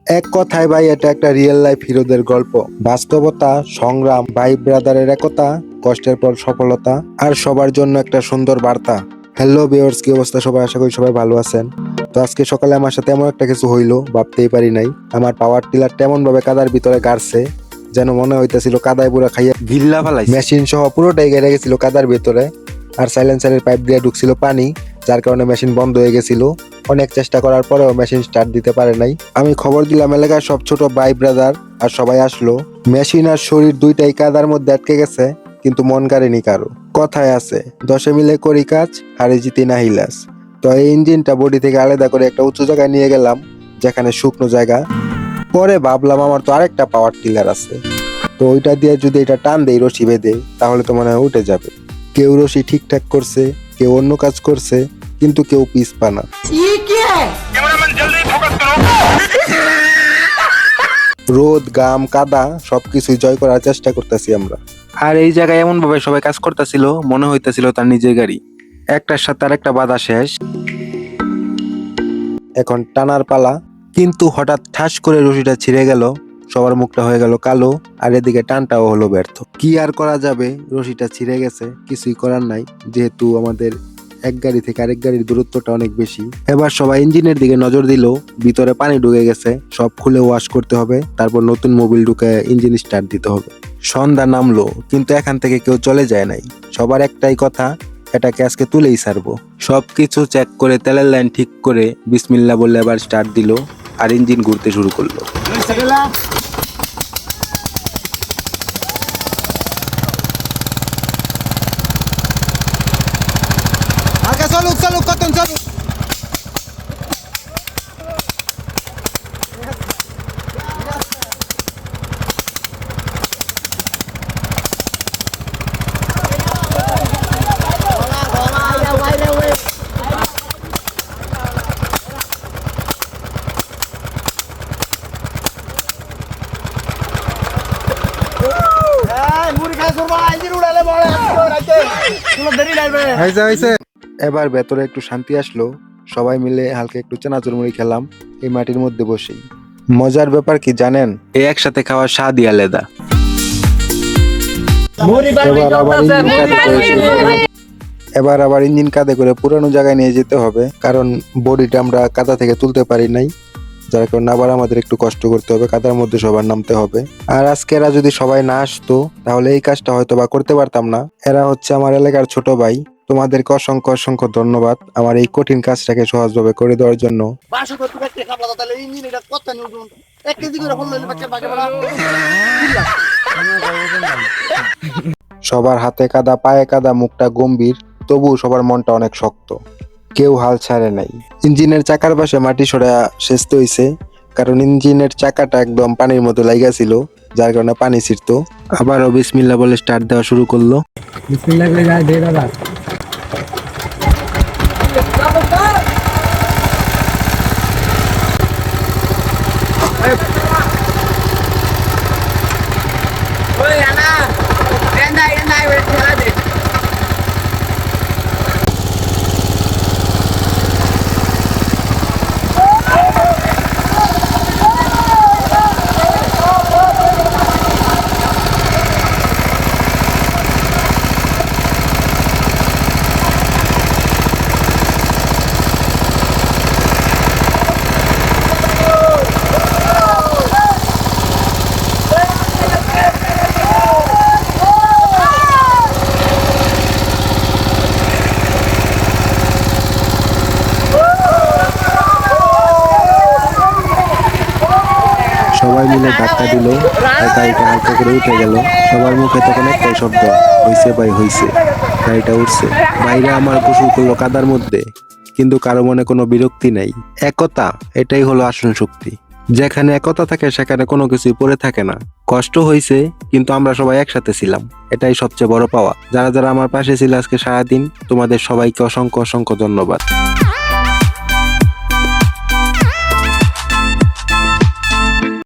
এক কথায় ভাই এটা একটা রিয়েল লাইফ হিরোদের গল্প। বাস্তবতা, সংগ্রাম, ভাই ব্রাদারের একতা, কষ্টের পর সফলতা, আর সবার জন্য একটা সুন্দর বার্তা। হ্যালো ভিউয়ার্স, কি অবস্থা সবাই? আশা করি সবাই ভালো আছেন। তো আজকে সকালে আমার সাথে এমন একটা কিছু হইলো, ভাবতেই পারি নাই। আমার পাওয়ার টিলার তেমন ভাবে কাদার ভিতরে গাড়ছে, যেন মনে হইতেছিল কাদায় পুরা খাইয়া গিল্লা ফালাই। মেশিন সহ পুরোটাই গেড়ে গেছিল কাদার ভিতরে, আর সাইলেন্সারের পাইপ দিয়ে ঢুকছিল পানি, যার কারণে মেশিন বন্ধ হয়ে গেছিল। অনেক চেষ্টা করার পরেও মেশিন স্টার্ট দিতে পারে নাই। আমি খবর দিলাম এলাকার সব ছোট ভাই ব্রাদার, আর সবাই আসলো। মেশিন আর শরীর দুইটাই কাদার মধ্যে আটকে গেছে, কিন্তু মন কাড়েনি কারো। কথায় আছে, 10 মিলে করি কাজ, হারে জিতি না হিলাস। তো এই ইঞ্জিনটা বডি থেকে আলাদা করে একটা উঁচু জায়গায় নিয়ে গেলাম, যেখানে শুকনো জায়গা। পরে ভাবলাম আমার তো আরেকটা পাওয়ার টিলার আছে, তো ওইটা দিয়ে যদি এটা টান দেই, রশি বেঁধে, তাহলে তো মনে হয় উঠে যাবে। কেউ রশি ঠিকঠাক করছে, কেউ অন্য কাজ করছে, কিন্তু কেউ পিছপা না। রোদ, গাম, কাদা সবকিছুই জয় করার চেষ্টা করতেছি আমরা। আর এই জায়গায় এমন ভাবে সবাই কাজ করতেছিল, মনে হইতেছিল তার নিজের গাড়ি। একটার সাথে আরেকটা বাধা শেষ। এখন টানার পালা। কিন্তু হঠাৎ ঠাস করে রশিটা ছিঁড়ে গেল, সবার মুখটা হয়ে গেল কালো, আর এদিকে টানটাও হলো ব্যর্থ। কি আর করা যাবে, রশিটা ছিঁড়ে গেছে, কিছুই করার নাই, যেহেতু আমাদের এক গাড়ি থেকে আরেক গাড়ির দূরত্বটা অনেক বেশি। এবার সবাই ইঞ্জিনের দিকে নজর দিল, ভিতরে পানি ঢুকে গেছে, সব খুলে ওয়াশ করতে হবে, তারপর নতুন মোবিল ঢুকে ইঞ্জিন স্টার্ট দিতে হবে। সন্ধ্যা নামলো, কিন্তু এখান থেকে কেউ চলে যায় নাই। সবার একটাই কথা, এটাকে আজকে তুলেই ছাড়বো। সবকিছু চেক করে তেলের লাইন ঠিক করে বিসমিল্লাহ বলে আবার স্টার্ট দিল, আর ইঞ্জিন ঘুরতে শুরু করলো। এবার ভেতরে একটু শান্তি আসলো, সবাই মিলে হালকা একটু চানাচুর মুড়ি খেলাম এই মাটির মধ্যে বসেই। মজার ব্যাপার কি জানেন, এই একসাথে খাওয়ার স্বাদই আলাদা। এবার আবার ইঞ্জিন কাঁধে করে পুরানো জায়গায় নিয়ে যেতে হবে, কারণ বডিটা আমরা কাদা থেকে তুলতে পারি নাই, যার কারণে আবার আমাদের একটু কষ্ট করতে হবে, কাদার মধ্যে সবার নামতে হবে। আর আজকে এরা যদি সবাই না আসতো, তাহলে এই কাজটা হয়তো বা করতে পারতাম না। এরা হচ্ছে আমার এলাকার ছোট ভাই। তোমাদেরকে অসংখ্য অসংখ্য ধন্যবাদ আমার এই কঠিন কাজটাকে সহজভাবে করে দেওয়ার জন্য। সবার হাতে কাদা, পায়ে কাদা, মুখটা গম্ভীর, তবু সবার মনটা অনেক শক্ত। কেউ হাল ছাড়ে নাই। ইঞ্জিনের চাকার পাশে মাটি সরা সেচতে হইছে, কারণ ইঞ্জিনের চাকাটা একদম পানির মতো লাইগা ছিল, যার কারণে পানি ছিটতো। আবারও বিসমিল্লাহ বলে স্টার্ট দেওয়া শুরু করলো। বিসমিল্লাহ করে যায় দে দাদা। সবাই মিলে ধাক্কা দিল, আর গাড়িটা হালকা করে উঠে গেল। সবার মুখে তখন একটাই শব্দ, হইছে ভাই হইছে। গাড়িটা উঠছে, বাইরে আমার গোসল করলো কাদার মধ্যে, কিন্তু কারো মনে কোনো বিরক্তি নাই। একতা, এটাই হলো আসল শক্তি। যেখানে একতা থাকে সেখানে কোনো কিছুই পড়ে থাকে না। কষ্ট হয়েছে, কিন্তু আমরা সবাই একসাথে ছিলাম, এটাই সবচেয়ে বড় পাওয়া। যারা যারা আমার পাশে ছিল আজকে সারাদিন, তোমাদের সবাইকে অসংখ্য অসংখ্য ধন্যবাদ।